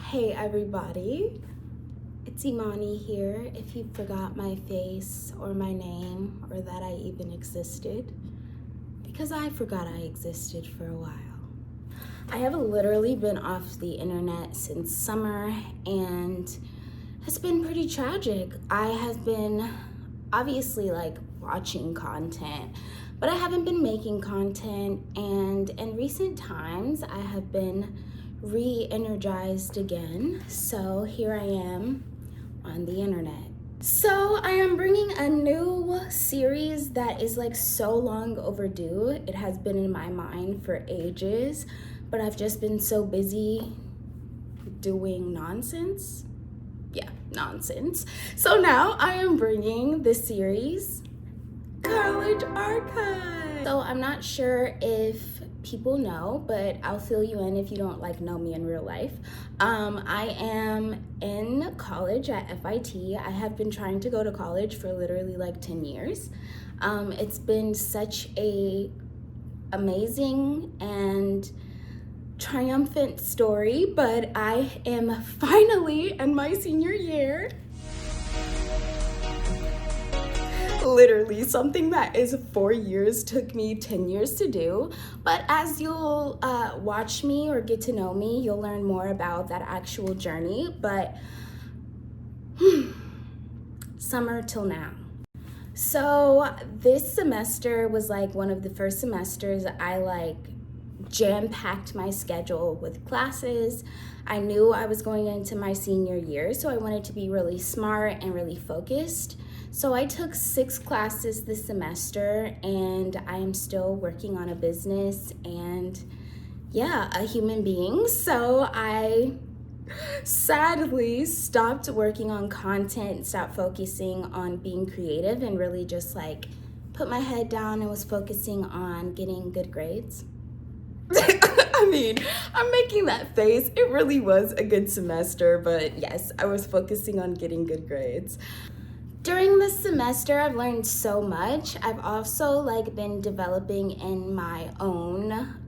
Hey everybody, it's Imani here. If you forgot my face or my name or that I even existed, because I forgot I existed for a while. I have literally been off the internet since summer and it's been pretty tragic. I have been obviously watching content, but I haven't been making content, and in recent times I have been re-energized again. So here I am on the internet. So I am bringing a new series that is so long overdue. It has been in my mind for ages, but I've just been so busy doing nonsense. Nonsense. So now I am bringing the series College Archive. So I'm not sure if people know, but I'll fill you in if you don't know me in real life. I am in college at FIT. I have been trying to go to college for literally 10 years. It's been such a amazing and triumphant story, but I am finally in my senior year. Literally, something that is 4 years took me 10 years to do. But as you'll watch me or get to know me, you'll learn more about that actual journey. But summer till now. So this semester was one of the first semesters I jam-packed my schedule with classes. I knew I was going into my senior year, so I wanted to be really smart and really focused. So I took 6 classes this semester, and I am still working on a business and a human being. So I sadly stopped working on content, stopped focusing on being creative, and really just put my head down and was focusing on getting good grades. I mean, I'm making that face. It really was a good semester, but yes, I was focusing on getting good grades. During this semester, I've learned so much. I've also been developing in my own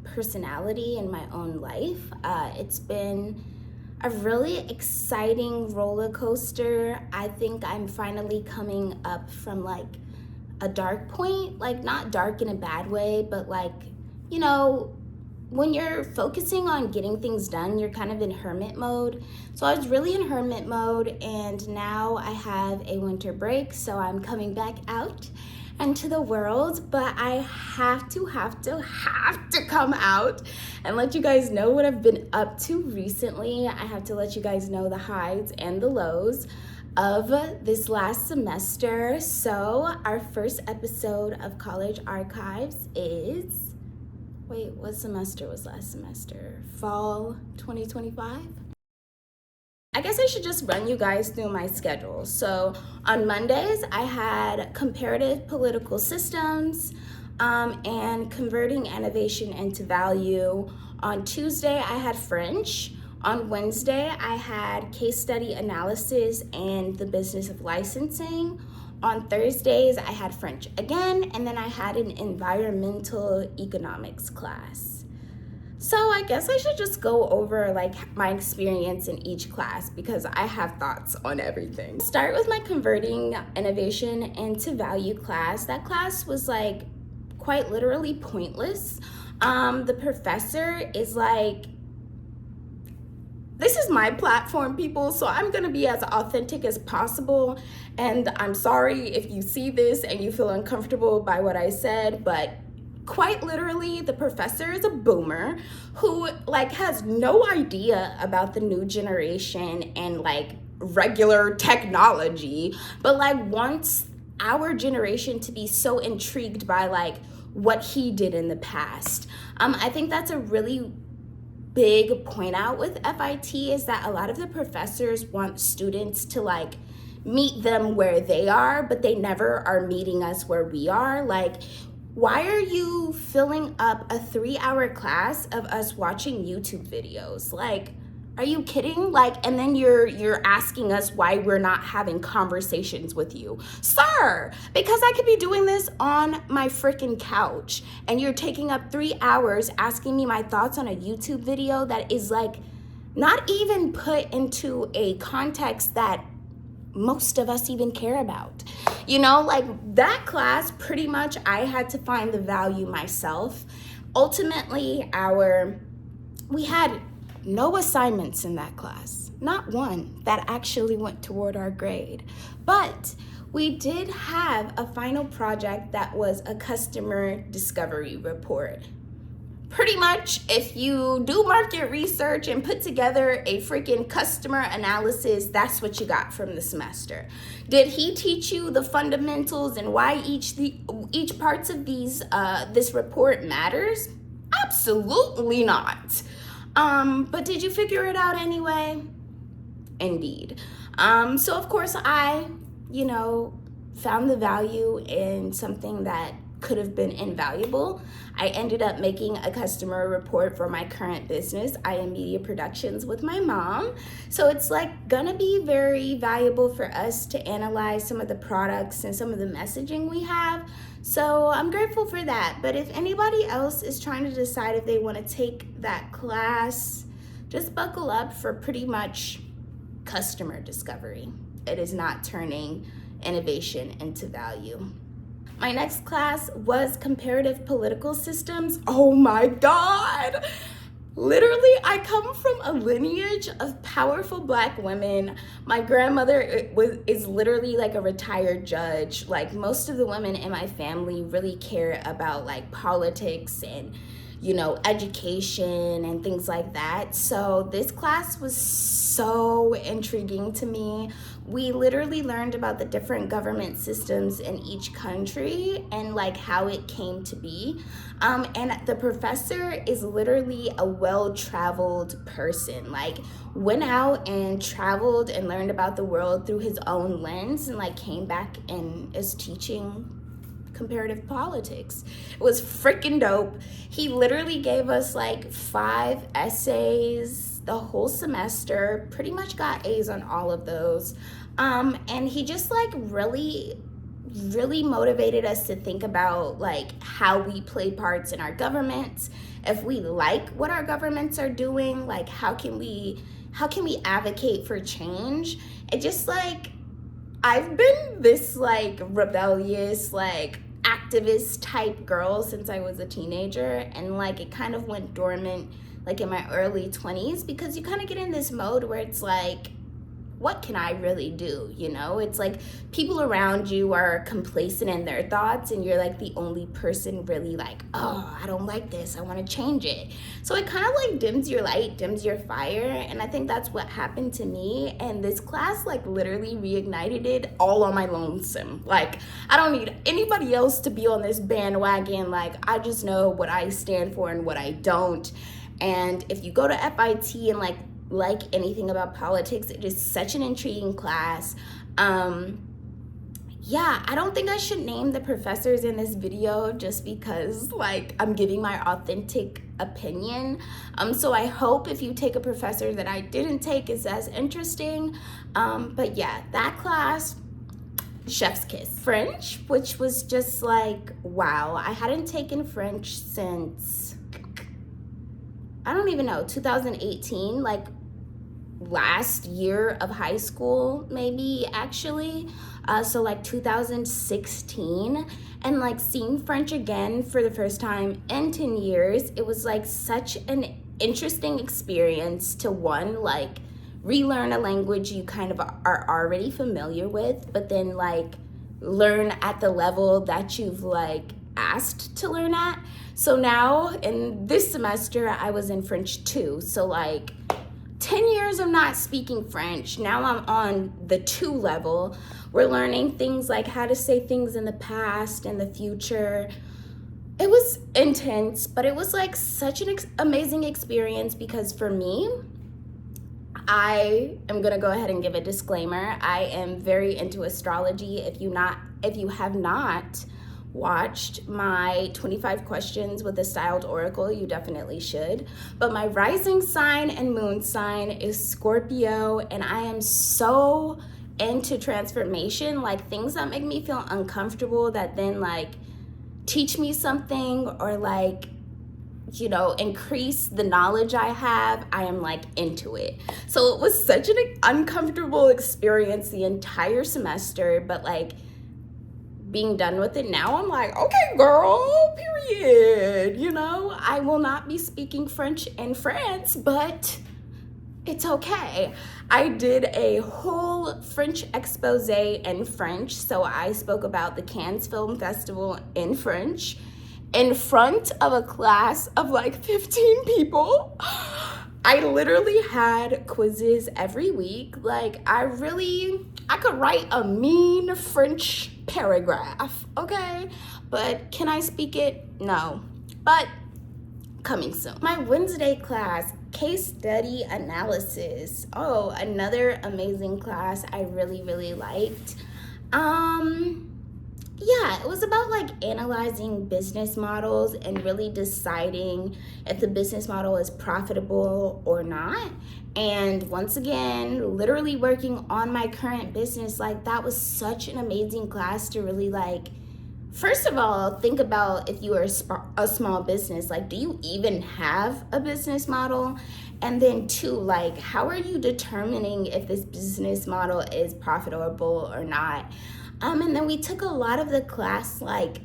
personality and my own life. It's been a really exciting roller coaster. I think I'm finally coming up from a dark point, not dark in a bad way, but when you're focusing on getting things done, you're kind of in hermit mode. So I was really in hermit mode, and now I have a winter break, so I'm coming back out into the world. But I have to come out and let you guys know what I've been up to recently. I have to let you guys know the highs and the lows of this last semester. So our first episode of College Archives is... Wait, what semester was last semester? Fall 2025? I guess I should just run you guys through my schedule. So on Mondays, I had comparative political systems and converting innovation into value. On Tuesday, I had French. On Wednesday, I had case study analysis and the business of licensing. On Thursdays, I had French again, and then I had an environmental economics class. So I guess I should just go over my experience in each class because I have thoughts on everything. Start with my converting innovation into value class. That class was quite literally pointless. The professor is this is my platform, people, so I'm gonna be as authentic as possible. And I'm sorry if you see this and you feel uncomfortable by what I said, but quite literally, the professor is a boomer who has no idea about the new generation and regular technology, but wants our generation to be so intrigued by what he did in the past. I think that's a really big point out with FIT is that a lot of the professors want students to meet them where they are, but they never are meeting us where we are. Why are you filling up a 3-hour class of us watching YouTube videos? Are you kidding? Like, and then you're asking us why we're not having conversations with you. Sir, because I could be doing this on my freaking couch and you're taking up 3 hours asking me my thoughts on a YouTube video that is like not even put into a context that most of us even care about. You know, like that class, pretty much I had to find the value myself. Ultimately, we had no assignments in that class, not one that actually went toward our grade. But we did have a final project that was a customer discovery report. Pretty much, if you do market research and put together a freaking customer analysis, that's what you got from the semester. Did he teach you the fundamentals and why each parts of this report matters? Absolutely not. But did you figure it out anyway? Indeed. So of course I, found the value in something that could have been invaluable. I ended up making a customer report for my current business, I Am Media Productions, with my mom. So it's like gonna be very valuable for us to analyze some of the products and some of the messaging we have. So I'm grateful for that. But if anybody else is trying to decide if they want to take that class, just buckle up for pretty much customer discovery. It is not turning innovation into value. My next class was comparative political systems. Oh my God. Literally, I come from a lineage of powerful Black women. My grandmother is literally like a retired judge. Like most of the women in my family really care about like politics and education and things like that. So this class was so intriguing to me. We literally learned about the different government systems in each country and like how it came to be. And the professor is literally a well-traveled person, like went out and traveled and learned about the world through his own lens and like came back and is teaching comparative politics. It was freaking dope. He literally gave us like 5 essays the whole semester, pretty much got A's on all of those. And he just like really motivated us to think about like how we play parts in our governments. If we like what our governments are doing, like how can we advocate for change? It just like, I've been this like rebellious, like activist type girl since I was a teenager, and like it kind of went dormant like in my early 20s because you kind of get in this mode where it's like, what can I really do? It's like people around you are complacent in their thoughts and you're like the only person really like, oh, I don't like this, I want to change it. So it kind of like dims your light, dims your fire. And I think that's what happened to me. And this class like literally reignited it all on my lonesome. Like I don't need anybody else to be on this bandwagon. Like I just know what I stand for and what I don't. And if you go to FIT and like anything about politics, it is such an intriguing class. Yeah, I don't think I should name the professors in this video just because like I'm giving my authentic opinion. So I hope if you take a professor that I didn't take is as interesting. But yeah, that class, chef's kiss. French, which was just like, wow, I hadn't taken French since, I don't even know, 2018, like last year of high school, maybe actually. So like 2016, and like seeing French again for the first time in 10 years, it was like such an interesting experience to like relearn a language you kind of are already familiar with, but then like learn at the level that you've like asked to learn at. So now in this semester, I was in French 2. So like 10 years of not speaking French. Now I'm on the 2 level. We're learning things like how to say things in the past and the future. It was intense, but it was like such an amazing experience because for me, I am gonna go ahead and give a disclaimer. I am very into astrology. If you have not watched my 25 questions with the styled oracle, you definitely should. But my rising sign and moon sign is Scorpio, and I am so into transformation, like things that make me feel uncomfortable that then like teach me something or like, you know, increase the knowledge I have. I am like into it. So it was such an uncomfortable experience the entire semester, but like being done with it now, I'm like, okay, girl, period. You know, I will not be speaking French in France, but it's okay. I did a whole French expose in French. So I spoke about the Cannes Film Festival in French in front of a class of like 15 people. I literally had quizzes every week. Like I could write a mean French paragraph, okay? But can I speak it? No. But coming soon. My Wednesday class, case study analysis. Oh, another amazing class I really liked. Yeah, it was about like analyzing business models and really deciding if the business model is profitable or not. And once again, literally working on my current business, like that was such an amazing class to really like, first of all, think about if you are a small business, like do you even have a business model? And then two, like how are you determining if this business model is profitable or not? And then we took a lot of the class like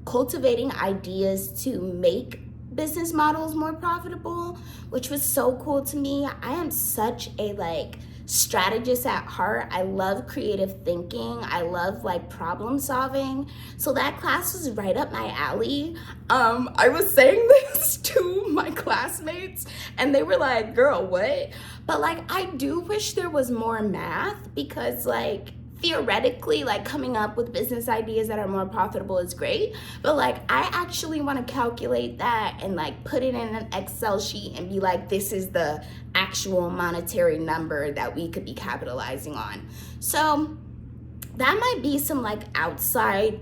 cultivating ideas to make business models more profitable, which was so cool to me. I am such a like strategist at heart. I love creative thinking. I love like problem solving. So that class was right up my alley. I was saying this to my classmates and they were like, girl, what? But like, I do wish there was more math because like, theoretically, like coming up with business ideas that are more profitable is great, but like I actually want to calculate that and like put it in an Excel sheet and be like, this is the actual monetary number that we could be capitalizing on. So that might be some like outside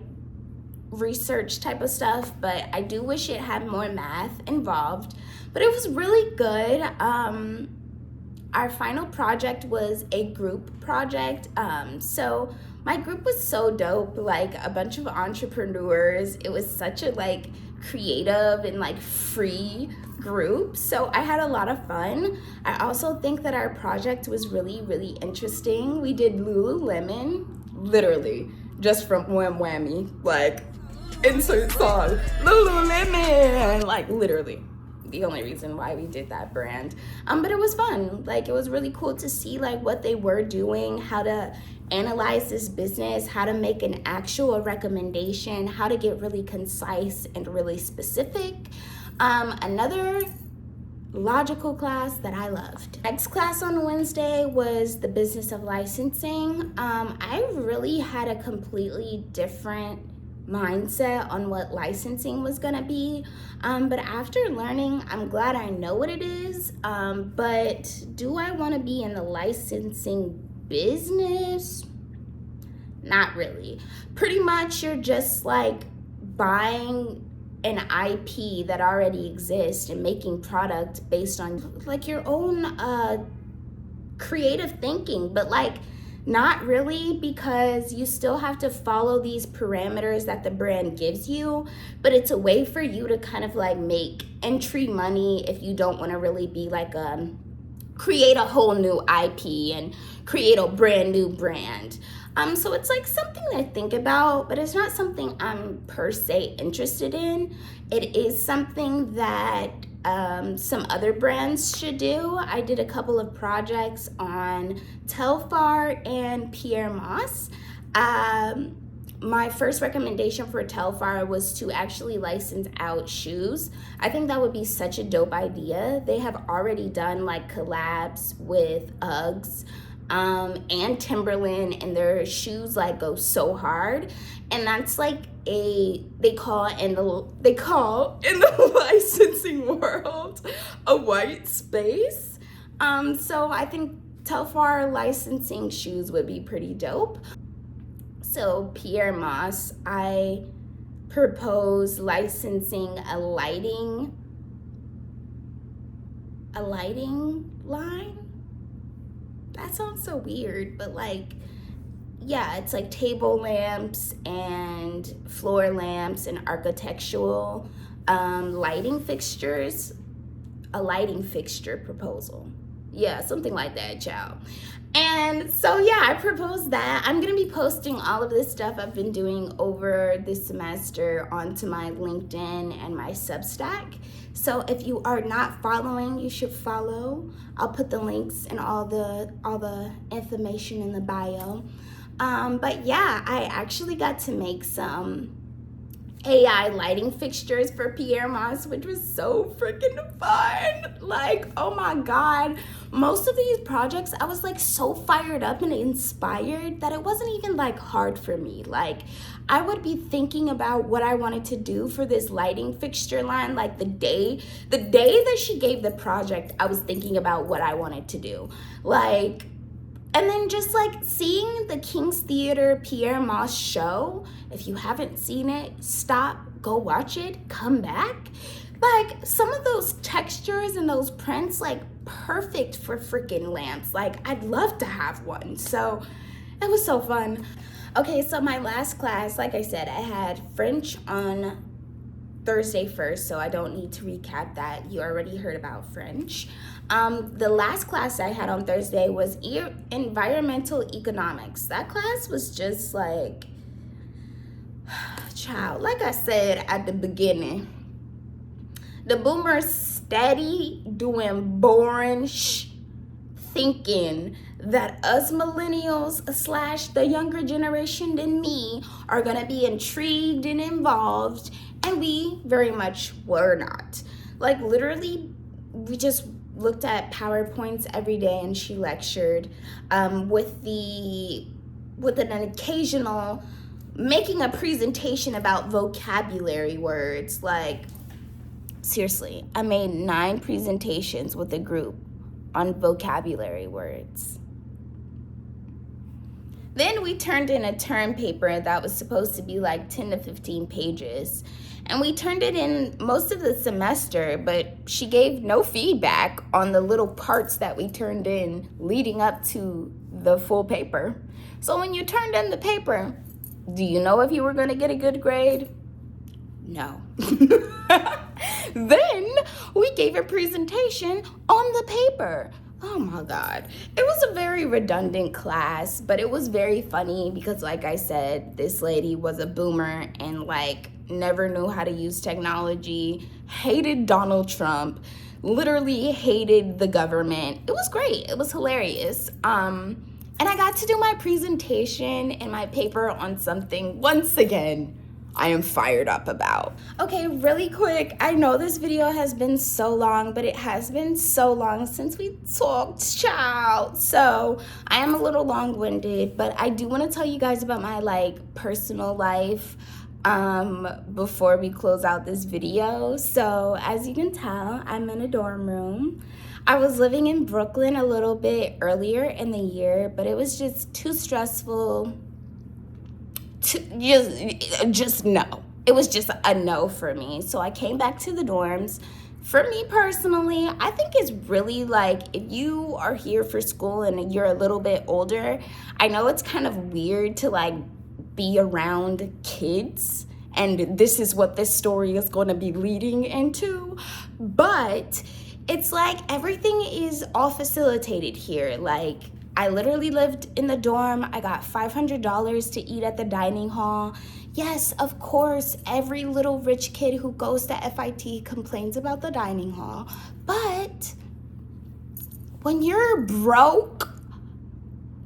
research type of stuff, but I do wish it had more math involved, but it was really good. Our final project was a group project. So my group was so dope, like a bunch of entrepreneurs. It was such a like creative and like free group. So I had a lot of fun. I also think that our project was really interesting. We did Lululemon, literally just from Wham Whammy, like insert song, Lululemon, like literally. The only reason why we did that brand. But it was fun. Like it was really cool to see like what they were doing, how to analyze this business, how to make an actual recommendation, how to get really concise and really specific. Another logical class that I loved. Next class on Wednesday was the business of licensing. I really had a completely different mindset on what licensing was gonna be, but after learning, I'm glad I know what it is, but do I want to be in the licensing business? Not really. Pretty much you're just like buying an IP that already exists and making product based on like your own creative thinking, but like not really, because you still have to follow these parameters that the brand gives you, but it's a way for you to kind of like make entry money if you don't want to really be like create a whole new IP and create a brand new brand. So it's like something to think about, but it's not something I'm per se interested in. It is something that some other brands should do. I did a couple of projects on Telfar and Pierre Moss. My first recommendation for Telfar was to actually license out shoes. I think that would be such a dope idea. They have already done like collabs with Uggs and Timberland, and their shoes like go so hard, and that's like they call in the licensing world a white space. So I think Telfar licensing shoes would be pretty dope. So Pierre Moss, I propose licensing a lighting line. That sounds so weird, but like, yeah, it's like table lamps and floor lamps and architectural lighting fixtures. A lighting fixture proposal. Yeah, something like that, child. And so yeah, I proposed that. I'm gonna be posting all of this stuff I've been doing over this semester onto my LinkedIn and my Substack. So if you are not following, you should follow. I'll put the links and all the information in the bio. But yeah, I actually got to make some AI lighting fixtures for Pierre Moss, which was so freaking fun. Like, oh my God. Most of these projects, I was like so fired up and inspired that it wasn't even like hard for me. Like, I would be thinking about what I wanted to do for this lighting fixture line. Like the day that she gave the project, I was thinking about what I wanted to do. Like, and then just like seeing the King's Theater Pierre Moss show, if you haven't seen it, stop, go watch it, come back. Like some of those textures and those prints, like perfect for freaking lamps. Like I'd love to have one. So it was so fun. Okay, so my last class, like I said, I had French on Thursday first, so I don't need to recap that. You already heard about French. The last class I had on Thursday was environmental economics. That class was just like, child, like I said at the beginning, the boomers steady doing boring thinking that us millennials / the younger generation than me are gonna be intrigued and involved, and we very much were not. Like literally, we just looked at PowerPoints every day and she lectured with an occasional making a presentation about vocabulary words. Like seriously, I made 9 presentations with a group on vocabulary words. Then we turned in a term paper that was supposed to be like 10 to 15 pages. And we turned it in most of the semester, but she gave no feedback on the little parts that we turned in leading up to the full paper. So when you turned in the paper, do you know if you were going to get a good grade? No. Then we gave a presentation on the paper. Oh my God. It was a very redundant class, but it was very funny because like I said, this lady was a boomer and like never knew how to use technology, hated Donald Trump, literally hated the government. It was great. It was hilarious. And I got to do my presentation and my paper on something, once again, I am fired up about. Okay, really quick, I know this video has been so long, but it has been so long since we talked, child. So I am a little long-winded, but I do want to tell you guys about my like personal life before we close out this video. So as you can tell, I'm in a dorm room. I was living in Brooklyn a little bit earlier in the year, but it was just too stressful to just no. It was just a no for me. So I came back to the dorms. For me personally, I think it's really like if you are here for school and you're a little bit older, I know it's kind of weird to like be around kids, and this is what this story is going to be leading into, but it's like everything is all facilitated here. Like I literally lived in the dorm. I got $500 to eat at the dining hall. Yes, of course, every little rich kid who goes to FIT complains about the dining hall. But when you're broke,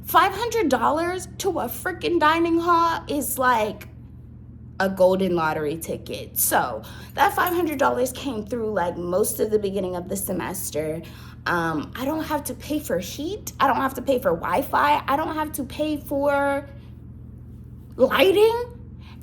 $500 to a freaking dining hall is like a golden lottery ticket. So that $500 came through like most of the beginning of the semester. I don't have to pay for heat. I don't have to pay for Wi-Fi. I don't have to pay for lighting.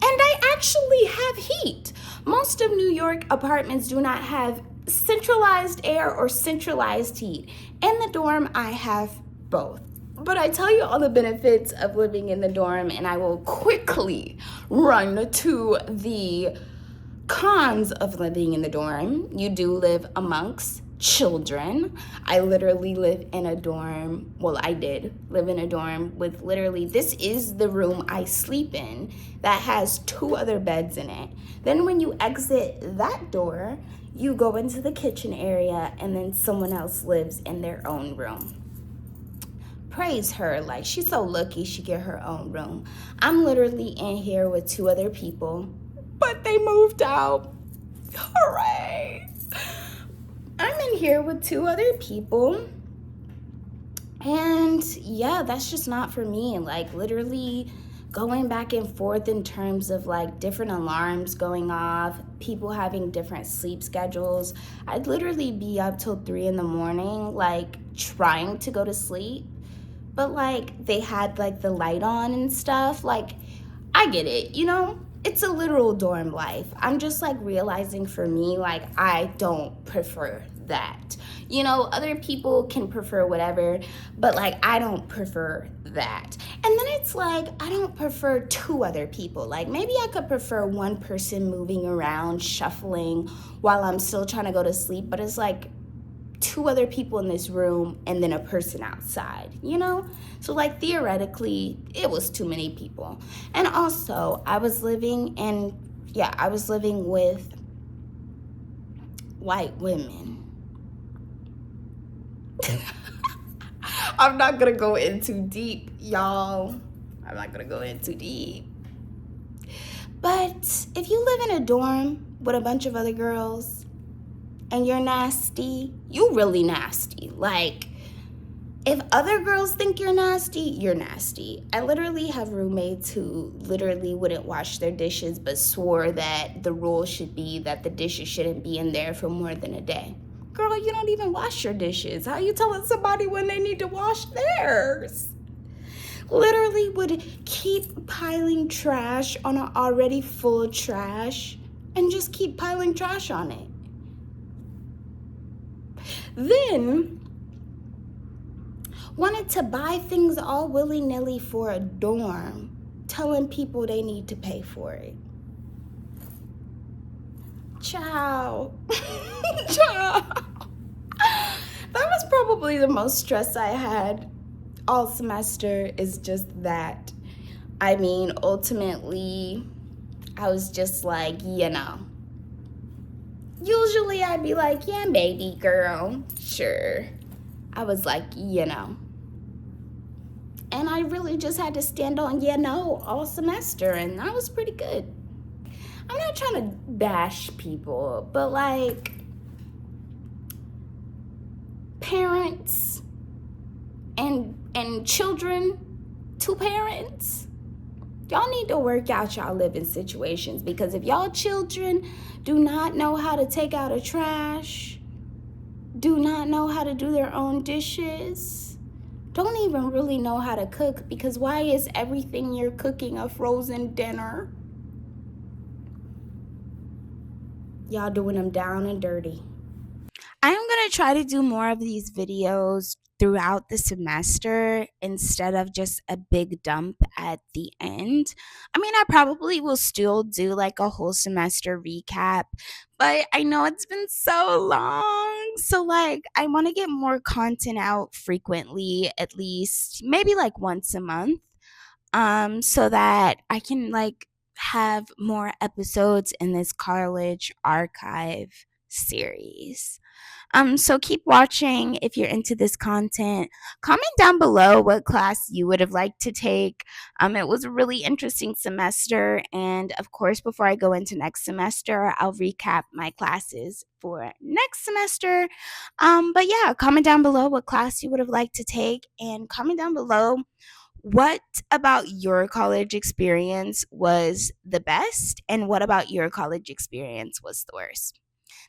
And I actually have heat. Most of New York apartments do not have centralized air or centralized heat. In the dorm, I have both. But I tell you all the benefits of living in the dorm, and I will quickly run to the cons of living in the dorm. You do live amongst children. I literally live in a dorm. Well, I did live in a dorm with literally, this is the room I sleep in that has 2 other beds in it. Then when you exit that door, you go into the kitchen area, and then someone else lives in their own room. Praise her, like she's so lucky she get her own room. I'm literally in here with 2 other people, but they moved out. Hooray! I'm in here with 2 other people, and yeah, that's just not for me. Like literally going back and forth in terms of like different alarms going off, people having different sleep schedules. I'd literally be up till 3 in the morning, like trying to go to sleep, but like they had like the light on and stuff. Like I get it, you know, it's a literal dorm life. I'm just like realizing for me, like I don't prefer that. You know, other people can prefer whatever, but like I don't prefer that. And then it's like I don't prefer 2 other people. Like maybe I could prefer 1 person moving around, shuffling while I'm still trying to go to sleep, but it's like 2 other people in this room and then a person outside, you know? So like theoretically, it was too many people. And also, I was living with white women. I'm not gonna go in too deep, y'all. I'm not gonna go in too deep. But if you live in a dorm with a bunch of other girls and you're nasty, you really nasty. Like, if other girls think you're nasty, you're nasty. I literally have roommates who literally wouldn't wash their dishes but swore that the rule should be that the dishes shouldn't be in there for more than a day. Girl, you don't even wash your dishes. How you telling somebody when they need to wash theirs? Literally would keep piling trash on an already full trash and just keep piling trash on it. Then wanted to buy things all willy-nilly for a dorm, telling people they need to pay for it. Ciao. Ciao. That was probably the most stress I had all semester, is just that. I mean, ultimately, I was just like, you know. Usually I'd be like, yeah, baby girl, sure. I was like, you know. And I really just had to stand on, you know, all semester, and that was pretty good. I'm not trying to bash people, but like, parents and children to parents, y'all need to work out y'all living situations, because if y'all children do not know how to take out a trash, do not know how to do their own dishes, don't even really know how to cook, because why is everything you're cooking a frozen dinner? Y'all doing them down and dirty. I'm going to try to do more of these videos throughout the semester instead of just a big dump at the end. I mean, I probably will still do like a whole semester recap, but I know it's been so long. So like I want to get more content out frequently, at least maybe like once a month. So that I can like have more episodes in this college archive series. So keep watching if you're into this content. Comment down below what class you would have liked to take. It was a really interesting semester, and of course, before I go into next semester, I'll recap my classes for next semester. But yeah, comment down below what class you would have liked to take, and comment down below what about your college experience was the best, and what about your college experience was the worst.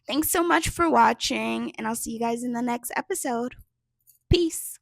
Thanks so much for watching, and I'll see you guys in the next episode. Peace.